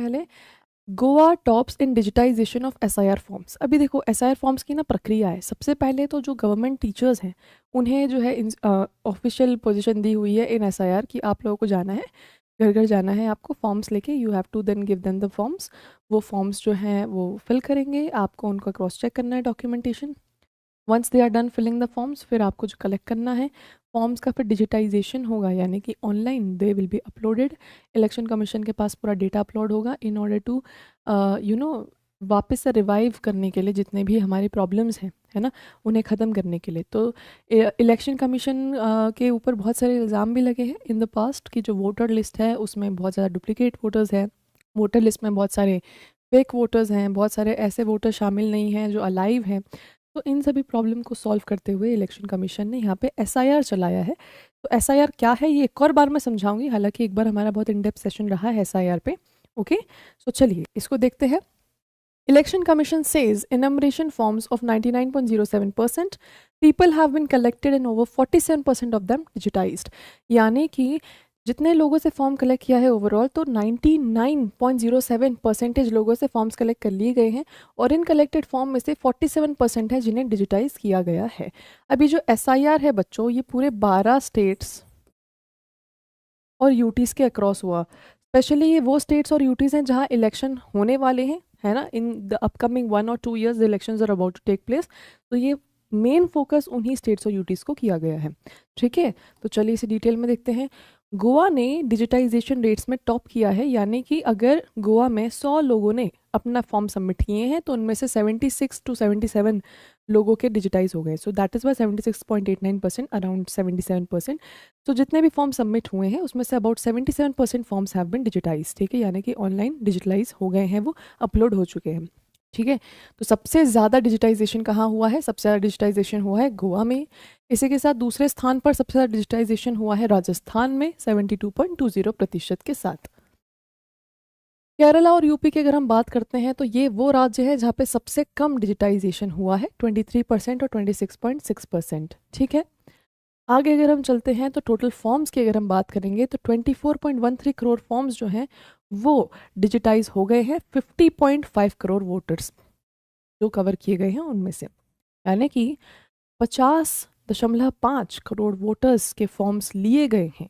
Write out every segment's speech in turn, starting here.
पहले Goa tops in digitisation of SIR forms. अभी देखो एसआईआर फॉर्म्स की ना प्रक्रिया है। सबसे पहले तो जो गवर्नमेंट टीचर्स हैं उन्हें जो है ऑफिशियल पोजीशन दी हुई है इन एसआईआर कि आप लोगों को जाना है, घर घर जाना है आपको फॉर्म्स लेके। You have to then give them the forms. वो फॉर्म्स जो हैं वो फिल करेंगे, आपको उनका क्रॉस चेक करना है documentation. Once they are done filling the forms, फिर आपको जो कलेक्ट करना है फॉर्म्स का फिर डिजिटाइजेशन होगा, यानी कि online they will be uploaded. Election commission के पास पूरा डेटा अपलोड होगा इन ऑर्डर टू वापस से रिवाइव करने के लिए जितने भी हमारे प्रॉब्लम्स हैं, है ना, उन्हें ख़त्म करने के लिए। तो इलेक्शन कमीशन के ऊपर बहुत सारे इल्ज़ाम भी लगे हैं इन द पास्ट कि जो वोटर लिस्ट है उसमें बहुत ज़्यादा डुप्लीकेट वोटर्स हैं, वोटर लिस्ट में बहुत सारे फेक वोटर्स हैं, बहुत सारे ऐसे वोटर शामिल नहीं हैं जो अलाइव हैं। तो इन सभी प्रॉब्लम को सॉल्व करते हुए इलेक्शन कमीशन ने यहाँ पे एसआईआर चलाया है। तो एसआईआर क्या है ये एक और बार मैं समझाऊंगी, हालांकि एक बार हमारा बहुत इन डेप्थ सेशन रहा है एसआईआर पे। ओके, सो चलिए इसको देखते हैं। Election Commission says enumeration forms of 99.07% people have been collected and over 47% of them digitized। यानी कि जितने लोगों से फॉर्म कलेक्ट किया है ओवरऑल, तो 99.07% लोगों से फॉर्म्स कलेक्ट कर लिए गए हैं और इन कलेक्टेड फॉर्म में से 47% है जिन्हें डिजिटाइज किया गया है। अभी जो एसआईआर है बच्चों, ये पूरे 12 स्टेट्स और यूटीज़ के अक्रॉस हुआ। स्पेशली ये वो स्टेट्स और यूटीज़ हैं जहाँ इलेक्शन होने वाले हैं, है ना, in the upcoming 1 or 2 years the elections are about to take place. तो ये मेन फोकस उन्हीं स्टेट्स और यूटीज़ को किया गया है। ठीक है, तो चलिए इसे डिटेल में देखते हैं। गोवा ने डिजिटाइजेशन रेट्स में टॉप किया है, यानी कि अगर गोवा में 100 लोगों ने अपना फॉर्म सबमिट किए हैं तो उनमें से 76 to 77 लोगों के डिजिटाइज हो गए। So that is why 76.89%, around 77%। तो जितने भी फॉर्म सबमिट हुए हैं उसमें say about 77% forms have been digitise. ठीक है, यानी कि ऑनलाइन डिजिटलाइज हो गए हैं, वो अपलोड हो चुके हैं। ठीक है, तो सबसे ज़्यादा डिजिटाइजेशन कहाँ हुआ है? सबसे ज़्यादा डिजिटाइजेशन हुआ है गोवा में। इसी के साथ दूसरे स्थान पर सबसे ज़्यादा डिजिटाइजेशन हुआ है राजस्थान में 72.20% के साथ। केरला और यूपी की अगर हम बात करते हैं तो ये वो राज्य है जहाँ पे सबसे कम डिजिटाइजेशन हुआ है, 23% और 26.6%। ठीक है, आगे अगर हम चलते हैं तो टोटल फॉर्म्स की अगर हम बात करेंगे तो 24.13 करोड़ फॉर्म्स जो हैं वो डिजिटाइज हो गए हैं 50.5 करोड़ वोटर्स जो कवर किए गए हैं उनमें से, यानी कि 50.5 करोड़ वोटर्स के फॉर्म्स लिए गए हैं।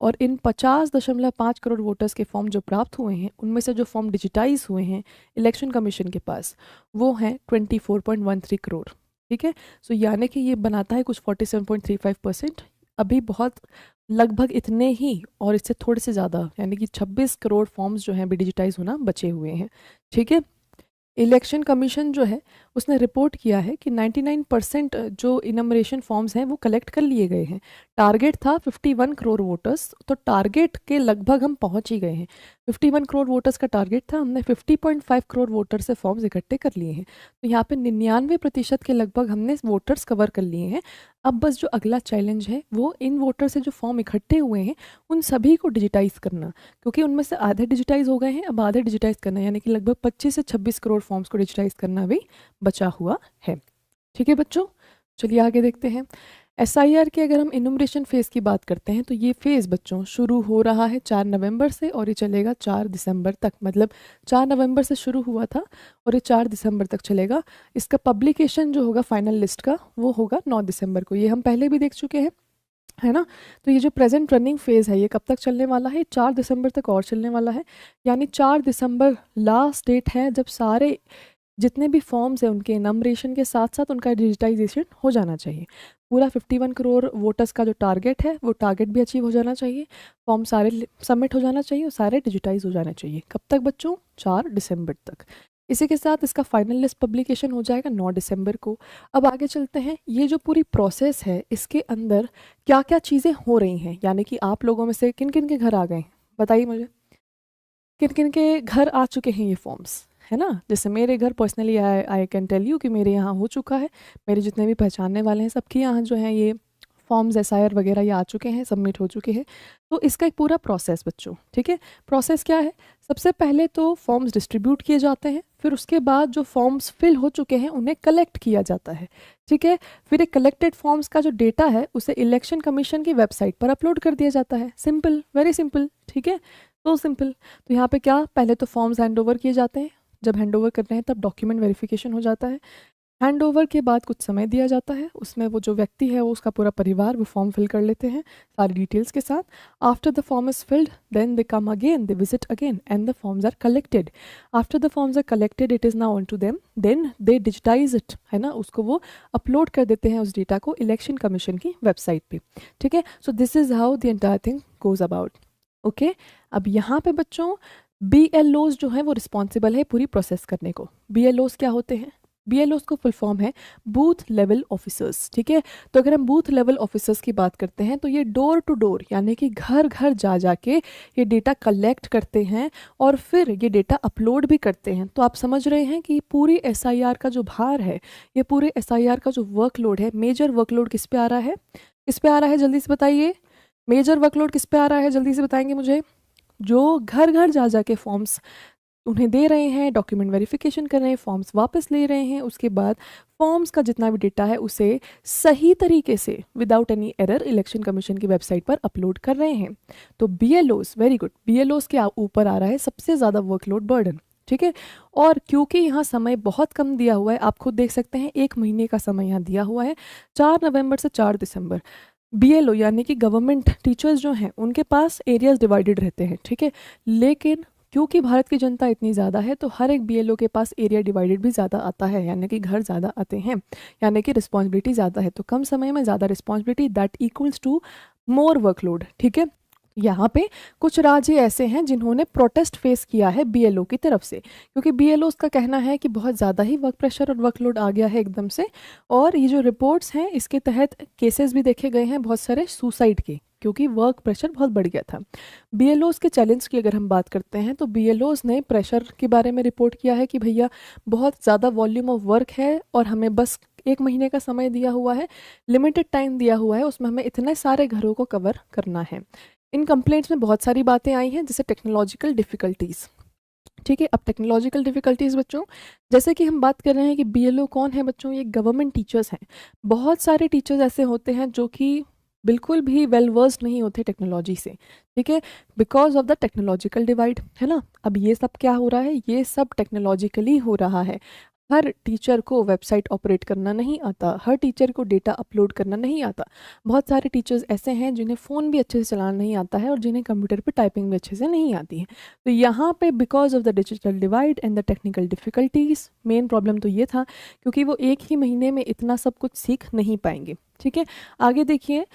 और इन 50.5 करोड़ वोटर्स के फॉर्म जो प्राप्त हुए हैं उनमें से जो फॉर्म डिजिटाइज हुए हैं इलेक्शन कमीशन के पास वो हैं 24.13 करोड़। ठीक है, सो यानी कि ये बनाता है कुछ 47.35%। अभी बहुत लगभग इतने ही और इससे थोड़े से ज़्यादा, यानी कि 26 करोड़ फॉर्म्स जो हैं अभी डिजिटाइज होना बचे हुए हैं। ठीक है, इलेक्शन कमीशन जो है उसने रिपोर्ट किया है कि 99% जो इनमरेशन फॉर्म्स हैं वो कलेक्ट कर लिए गए हैं। टारगेट था 51 करोड़ वोटर्स, तो टारगेट के लगभग हम पहुंच ही गए हैं। 51 करोड़ वोटर्स का टारगेट था, हमने 50.5 करोड़ वोटर से फॉर्म्स इकट्ठे कर लिए हैं। तो यहाँ पे 99% के लगभग हमने वोटर्स कवर कर लिए हैं। अब बस जो अगला चैलेंज है वो इन वोटर से जो फॉर्म इकट्ठे हुए हैं उन सभी को डिजिटाइज करना, क्योंकि उनमें से आधे डिजिटाइज हो गए हैं, अब आधे डिजिटाइज करना, यानी कि लगभग 25 से 26 करोड़ फॉर्म्स को डिजिटाइज करना भी बचा हुआ है। ठीक है बच्चों, चलिए आगे देखते हैं। एसआईआर के अगर हम इनुमरेशन फेज़ की बात करते हैं तो ये फेज़ बच्चों शुरू हो रहा है 4 नवंबर से और ये चलेगा 4 दिसंबर तक। मतलब 4 नवंबर से शुरू हुआ था और ये 4 दिसंबर तक चलेगा। इसका पब्लिकेशन जो होगा फाइनल लिस्ट का वो होगा 9 दिसंबर को। ये हम पहले भी देख चुके हैं, है ना। तो ये जो प्रेजेंट रनिंग फेज़ है ये कब तक चलने वाला है? 4 दिसंबर तक और चलने वाला है, यानी 4 दिसंबर लास्ट डेट है जब सारे जितने भी फॉर्म्स हैं उनके नंबरेशन के साथ साथ उनका डिजिटाइजेशन हो जाना चाहिए। पूरा 51 करोड़ वोटर्स का जो टारगेट है वो टारगेट भी अचीव हो जाना चाहिए, फॉर्म सारे सबमिट हो जाना चाहिए और सारे डिजिटाइज हो जाने चाहिए। कब तक बच्चों? 4 दिसंबर तक। इसी के साथ इसका फाइनल लिस्ट पब्लिकेशन हो जाएगा 9 दिसंबर को। अब आगे चलते हैं, ये जो पूरी प्रोसेस है इसके अंदर क्या क्या चीज़ें हो रही हैं, यानी कि आप लोगों में से किन किन के घर आ गए हैं बताइए मुझे, किन किन के घर आ चुके हैं ये फॉर्म्स, है ना। जैसे मेरे घर personally I can tell you कि मेरे यहाँ हो चुका है। मेरे जितने भी पहचानने वाले हैं सबके यहाँ जो है ये फॉर्म्स एसआईआर वगैरह ये आ चुके हैं, सबमिट हो चुके हैं। तो इसका एक पूरा प्रोसेस बच्चों, ठीक है, प्रोसेस क्या है? सबसे पहले तो फॉर्म्स डिस्ट्रीब्यूट किए जाते हैं, फिर उसके बाद जो फॉर्म्स फिल हो चुके हैं उन्हें कलेक्ट किया जाता है। ठीक है, फिर एक कलेक्टेड फॉर्म्स का जो डेटा है उसे इलेक्शन कमीशन की वेबसाइट पर अपलोड कर दिया जाता है। Simple, very simple. ठीक है, तो सिंपल। तो यहाँ पे क्या, पहले तो फॉर्म्स हैंड ओवर किए जाते हैं, जब हैंड ओवर कर रहे हैं तब डॉक्यूमेंट वेरिफिकेशन हो जाता है। हैंड ओवर के बाद कुछ समय दिया जाता है, उसमें वो जो व्यक्ति है वो उसका पूरा परिवार वो फॉर्म फिल कर लेते हैं सारी डिटेल्स के साथ। After the form is filled then they come again, they visit again and the forms are collected. After the forms are collected it is now on to them, then they digitise it, है ना, उसको वो upload कर देते हैं उस data को election commission की वेबसाइट पे। ठीक है, so this is how the entire thing goes about. Okay, अब यहाँ पे बच्चों BLOs जो है वो रिस्पॉन्सिबल है पूरी प्रोसेस करने को। BLOs क्या होते हैं? BLOs को फुल फॉर्म है बूथ लेवल ऑफिसर्स। ठीक है, तो अगर हम बूथ लेवल ऑफिसर्स की बात करते हैं तो ये डोर टू डोर यानी कि घर घर जा जा के ये डेटा कलेक्ट करते हैं और फिर ये डेटा अपलोड भी करते हैं। तो आप समझ रहे हैं कि पूरी SIR का जो भार है, ये पूरे SIR का जो वर्कलोड है, मेजर वर्कलोड किस पे आ रहा है? किस पे आ रहा है जल्दी से बताइए, मेजर वर्कलोड किस पे आ रहा है जल्दी से बताएंगे मुझे? जो घर घर जा जा के फॉर्म्स उन्हें दे रहे हैं, डॉक्यूमेंट वेरिफिकेशन कर रहे हैं, फॉर्म्स वापस ले रहे हैं, उसके बाद फॉर्म्स का जितना भी डेटा है उसे सही तरीके से without any error election commission की वेबसाइट पर अपलोड कर रहे हैं। तो BLOs, वेरी गुड, BLOs के ऊपर आ रहा है सबसे ज़्यादा वर्कलोड बर्डन। ठीक है, और क्योंकि यहाँ समय बहुत कम दिया हुआ है, आप खुद देख सकते हैं 1 महीने का समय यहाँ दिया हुआ है, 4 नवंबर से 4 दिसंबर। BLO यानी कि गवर्नमेंट टीचर्स जो हैं उनके पास एरियाज डिवाइडेड रहते हैं। ठीक है, लेकिन क्योंकि भारत की जनता इतनी ज़्यादा है तो हर एक BLO के पास एरिया डिवाइडेड भी ज़्यादा आता है, यानी कि घर ज़्यादा आते हैं, यानी कि रिस्पॉन्सिबिलिटी ज़्यादा है। तो कम समय में ज़्यादा responsibility, that equals to more workload. ठीक है, यहाँ पे कुछ राज्य ऐसे हैं जिन्होंने प्रोटेस्ट फेस किया है BLO की तरफ से, क्योंकि BLOs का कहना है कि बहुत ज़्यादा ही वर्क प्रेशर और वर्कलोड आ गया है एकदम से। और ये जो रिपोर्ट्स हैं इसके तहत केसेस भी देखे गए हैं बहुत सारे सुसाइड के, क्योंकि वर्क प्रेशर बहुत बढ़ गया था। BLOs के चैलेंज की अगर हम बात करते हैं तो BLOs ने प्रेशर के बारे में रिपोर्ट किया है कि भैया बहुत ज़्यादा वॉल्यूम ऑफ वर्क है और हमें बस 1 महीने का समय दिया हुआ है, लिमिटेड टाइम दिया हुआ है, उसमें हमें इतने सारे घरों को कवर करना है। इन कंप्लेंट्स में बहुत सारी बातें आई हैं, जैसे टेक्नोलॉजिकल डिफ़िकल्टीज़। ठीक है, अब टेक्नोलॉजिकल डिफ़िकल्टीज़ बच्चों, जैसे कि हम बात कर रहे हैं कि BLO कौन है बच्चों, ये गवर्नमेंट टीचर्स हैं। बहुत सारे टीचर्स ऐसे होते हैं जो कि बिल्कुल भी वेल वर्स्ड नहीं होते टेक्नोलॉजी से। ठीक है, because of the technological divide, है ना। अब ये सब क्या हो रहा है, ये सब टेक्नोलॉजिकली हो रहा है। हर टीचर को वेबसाइट ऑपरेट करना नहीं आता, हर टीचर को डेटा अपलोड करना नहीं आता। बहुत सारे टीचर्स ऐसे हैं जिन्हें फ़ोन भी अच्छे से चलाना नहीं आता है और जिन्हें कंप्यूटर पे टाइपिंग भी अच्छे से नहीं आती है। तो यहाँ पे because of the digital divide and the technical difficulties, main problem तो ये था क्योंकि वो 1 ही महीने में इतना सब कुछ सीख नहीं पाएंगे। ठीक है, आगे देखिए,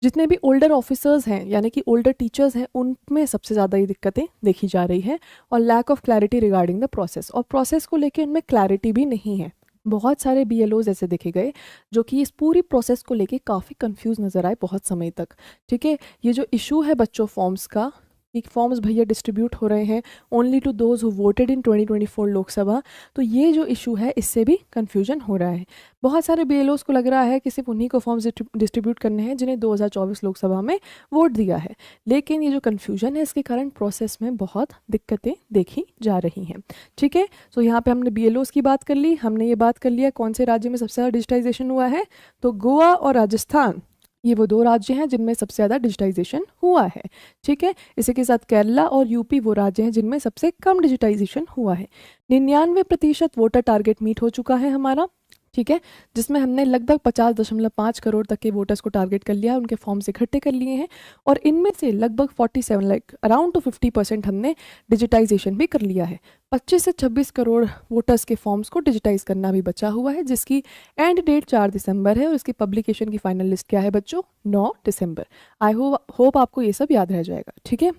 जितने भी ओल्डर ऑफिसर्स हैं यानी कि ओल्डर टीचर्स हैं उनमें सबसे ज़्यादा ये दिक्कतें देखी जा रही है, और lack of clarity regarding the process, और प्रोसेस को लेकर उनमें क्लैरिटी भी नहीं है। बहुत सारे BLOs ऐसे देखे गए जो कि इस पूरी प्रोसेस को लेके काफ़ी कंफ्यूज नज़र आए बहुत समय तक। ठीक है, ये जो इशू है बच्चों फॉर्म्स का, कि फॉर्म्स भैया डिस्ट्रीब्यूट हो रहे हैं only to those who voted in 2024 Lok Sabha, तो ये जो इशू है इससे भी कन्फ्यूजन हो रहा है। बहुत सारे BLOs को लग रहा है कि सिर्फ उन्हीं को फॉर्म्स डिस्ट्रीब्यूट करने हैं जिन्हें 2024 लोकसभा में वोट दिया है, लेकिन ये जो कन्फ्यूजन है इसके कारण प्रोसेस में बहुत दिक्कतें देखी जा रही हैं। ठीक है, सो यहाँ पे हमने BLOs की बात कर ली, हमने ये बात कर लिया कौन से राज्य में सबसे ज़्यादा डिजिटाइजेशन हुआ है, तो गोवा और राजस्थान, ये वो 2 राज्य हैं जिनमें सबसे ज़्यादा डिजिटाइजेशन हुआ है। ठीक है, इसी के साथ केरला और UP वो राज्य हैं जिनमें सबसे कम डिजिटाइजेशन हुआ है। 99% वोटर टारगेट मीट हो चुका है हमारा। ठीक है, जिसमें हमने लगभग 50.5 करोड़ तक के वोटर्स को टारगेट कर लिया, उनके फॉर्म्स इकट्ठे कर लिए हैं, और इनमें से लगभग 47 लाइक अराउंड टू 50% हमने डिजिटाइजेशन भी कर लिया है। 25 से 26 करोड़ वोटर्स के फॉर्म्स को डिजिटाइज करना भी बचा हुआ है, जिसकी एंड डेट 4 दिसंबर है, और इसकी पब्लिकेशन की फाइनल लिस्ट क्या है बच्चों, 9 दिसंबर। आई होप आपको ये सब याद रह जाएगा। ठीक है,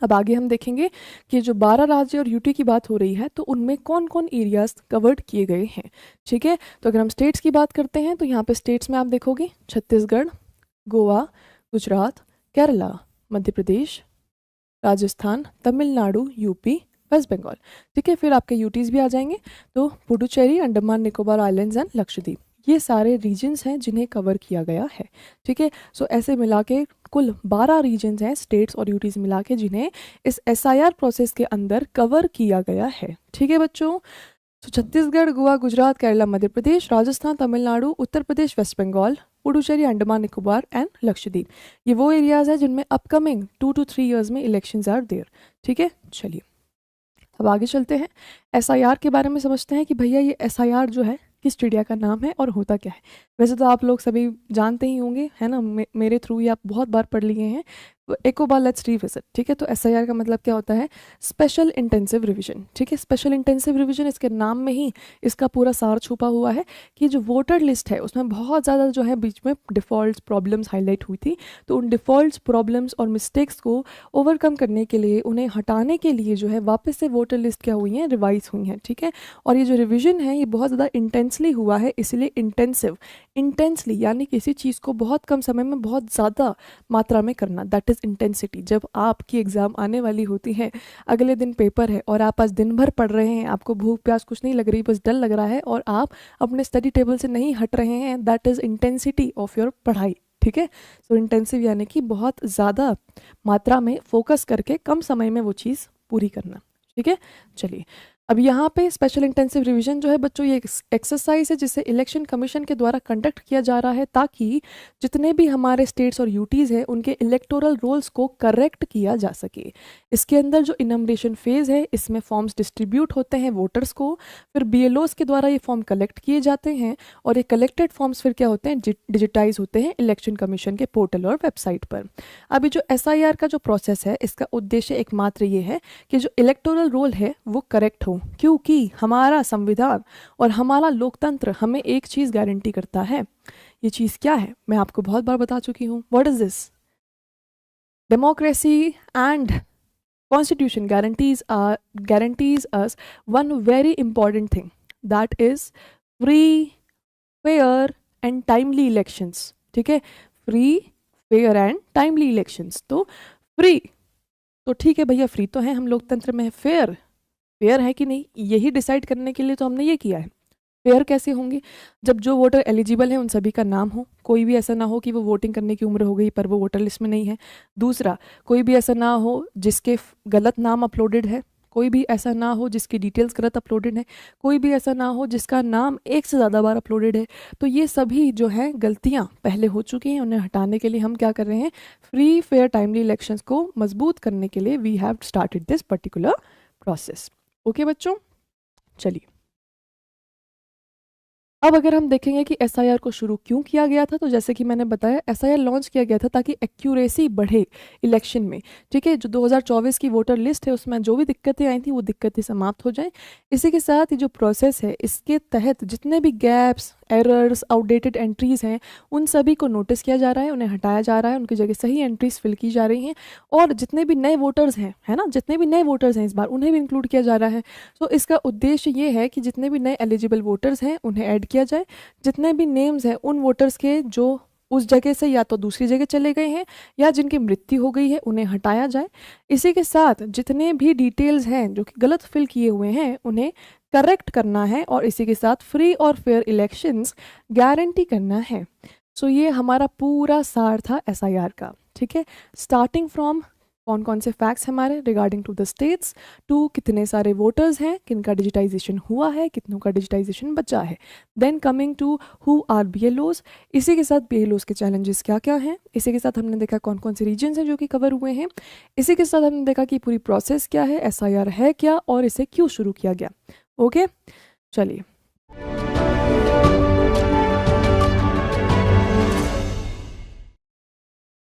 अब आगे हम देखेंगे कि जो 12 राज्य और UT की बात हो रही है तो उनमें कौन कौन एरियाज कवर्ड किए गए हैं। ठीक है, तो अगर हम स्टेट्स की बात करते हैं तो यहाँ पे स्टेट्स में आप देखोगे छत्तीसगढ़, गोवा, गुजरात, केरला, मध्य प्रदेश, राजस्थान, तमिलनाडु, UP, वेस्ट बंगाल। ठीक है, फिर आपके UTs भी आ जाएंगे, तो पुडुचेरी, अंडमान निकोबार आइलैंड्स एंड लक्षद्वीप, ये सारे रीजन्स हैं जिन्हें कवर किया गया है। ठीक है, सो ऐसे मिला के कुल 12 रीजन्स हैं, स्टेट्स और UTs मिला के, जिन्हें इस SIR प्रोसेस के अंदर कवर किया गया है। ठीक है बच्चों, तो छत्तीसगढ़, गोवा, गुजरात, केरला, मध्य प्रदेश, राजस्थान, तमिलनाडु, उत्तर प्रदेश, वेस्ट बंगाल, पुडुचेरी, अंडमान निकोबार एंड लक्षद्वीप। ये वो एरियाज है जिनमें अपकमिंग 2 to 3 ईयर्स में इलेक्शंस आर देयर। ठीक है, चलिए अब आगे चलते हैं, एसआईआर के बारे में समझते हैं कि भैया ये एसआईआर जो है किस चिड़िया का नाम है और होता क्या है। वैसे तो आप लोग सभी जानते ही होंगे, है ना, मेरे थ्रू ही आप बहुत बार पढ़ लिए हैं, तो एक बार लेट्स रिविजिट। ठीक है, तो एसआईआर का मतलब क्या होता है, स्पेशल इंटेंसिव रिवीजन। ठीक है, स्पेशल इंटेंसिव रिवीजन, इसके नाम में ही इसका पूरा सार छुपा हुआ है कि जो वोटर लिस्ट है उसमें बहुत ज़्यादा जो है बीच में डिफ़ॉल्ट प्रॉब्लम्स हाईलाइट हुई थी, तो उन डिफ़ॉल्ट प्रॉब्लम्स और मिस्टेक्स को ओवरकम करने के लिए, उन्हें हटाने के लिए जो है वापस से वोटर लिस्ट क्या हुई हैं, रिवाइज हुई हैं। ठीक है, और ये जो रिविजन है ये बहुत ज़्यादा इंटेंसली हुआ है, इसलिए इंटेंसिव, इंटेंसली यानी किसी चीज़ को बहुत कम समय में बहुत ज़्यादा मात्रा में करना, दैट इज़ इंटेंसिटी। जब आपकी एग्ज़ाम आने वाली होती है, अगले दिन पेपर है और आप आज दिन भर पढ़ रहे हैं, आपको भूख प्यास कुछ नहीं लग रही, बस डर लग रहा है और आप अपने स्टडी टेबल से नहीं हट रहे हैं, that is intensity of your पढ़ाई। ठीक है, सो इंटेंसिव यानी कि बहुत ज़्यादा मात्रा में फोकस करके कम समय में वो चीज़ पूरी करना। ठीक है, चलिए अब यहाँ पे स्पेशल इंटेंसिव रिवीजन जो है बच्चों, ये एक्सरसाइज है जिसे इलेक्शन कमीशन के द्वारा कंडक्ट किया जा रहा है ताकि जितने भी हमारे स्टेट्स और यूटीज़ हैं उनके इलेक्टोरल रोल्स को करेक्ट किया जा सके। इसके अंदर जो इनमरेशन फेज़ है, इसमें फॉर्म्स डिस्ट्रीब्यूट होते हैं वोटर्स को, फिर बीएलओज के द्वारा ये फॉर्म कलेक्ट किए जाते हैं और ये कलेक्टेड फॉर्म्स फिर क्या होते हैं, डिजिटाइज होते हैं इलेक्शन कमीशन के पोर्टल और वेबसाइट पर। अभी जो एसआईआर का जो प्रोसेस है, इसका उद्देश्य एकमात्र ये है कि जो इलेक्टोरल रोल है वो करेक्ट हो, क्योंकि हमारा संविधान और हमारा लोकतंत्र हमें एक चीज़ गारंटी करता है। ये चीज़ क्या है, मैं आपको बहुत बार बता चुकी हूँ। What is this? Democracy and constitution guarantees us one very important thing, that is free, fair and timely elections। ठीक है, free, fair and timely elections. तो फ्री तो ठीक है भैया, फ्री तो है हम लोकतंत्र में, फेयर, फेयर है कि नहीं, यही डिसाइड करने के लिए तो हमने ये किया है। फेयर कैसे होंगे, जब जो वोटर एलिजिबल है उन सभी का नाम हो, कोई भी ऐसा ना हो कि वो वोटिंग करने की उम्र हो गई पर वो वोटर लिस्ट में नहीं है। दूसरा, कोई भी ऐसा ना हो जिसके गलत नाम अपलोडेड है, कोई भी ऐसा ना हो जिसकी डिटेल्स गलत अपलोडेड है, कोई भी ऐसा ना हो जिसका नाम एक से ज़्यादा बार अपलोडेड है। तो ये सभी जो है गलतियाँ पहले हो चुकी हैं, उन्हें हटाने के लिए हम क्या कर रहे हैं, फ्री, फेयर, टाइमली इलेक्शंस को मजबूत करने के लिए we have started this particular process. Okay बच्चों, चलिए अब अगर हम देखेंगे कि एसआईआर को शुरू क्यों किया गया था, तो जैसे कि मैंने बताया एसआईआर लॉन्च किया गया था ताकि एक्यूरेसी बढ़े इलेक्शन में। ठीक है, जो 2024 की वोटर लिस्ट है उसमें जो भी दिक्कतें आई थी वो दिक्कतें समाप्त हो जाएं। इसी के साथ ये जो प्रोसेस है इसके तहत जितने भी गैप्स, एरर्स, आउटडेटेड एंट्रीज हैं उन सभी को नोटिस किया जा रहा है, उन्हें हटाया जा रहा है, उनकी जगह सही एंट्रीज फिल की जा रही हैं और जितने भी नए वोटर्स हैं, है ना, जितने भी नए वोटर्स हैं इस बार उन्हें भी इंक्लूड किया जा रहा है। तो इसका उद्देश्य ये है कि जितने भी नए एलिजिबल वोटर्स हैं उन्हें ऐड किया जाए, जितने भी नेम्स हैं उन वोटर्स के जो उस जगह से या तो दूसरी जगह चले गए हैं या जिनकी मृत्यु हो गई है उन्हें हटाया जाए। इसी के साथ जितने भी डिटेल्स हैं जो कि गलत फिल किए हुए हैं उन्हें करेक्ट करना है और इसी के साथ फ्री और फेयर इलेक्शंस गारंटी करना है। सो ये हमारा पूरा सार था एसआईआर का। ठीक है, स्टार्टिंग फ्रॉम कौन कौन से फैक्ट्स हमारे regarding to the states, to कितने सारे वोटर्स हैं, किनका डिजिटाइजेशन हुआ है, कितनों का डिजिटाइजेशन बचा है, then coming to who are BLOs, इसी के साथ बीएलओज के चैलेंजेस क्या क्या हैं, इसी के साथ हमने देखा कौन कौन से रीजन्स हैं जो कि कवर हुए हैं, इसी के साथ हमने देखा कि पूरी प्रोसेस क्या है, एसआईआर है क्या और इसे क्यों शुरू किया गया। ओके, चलिए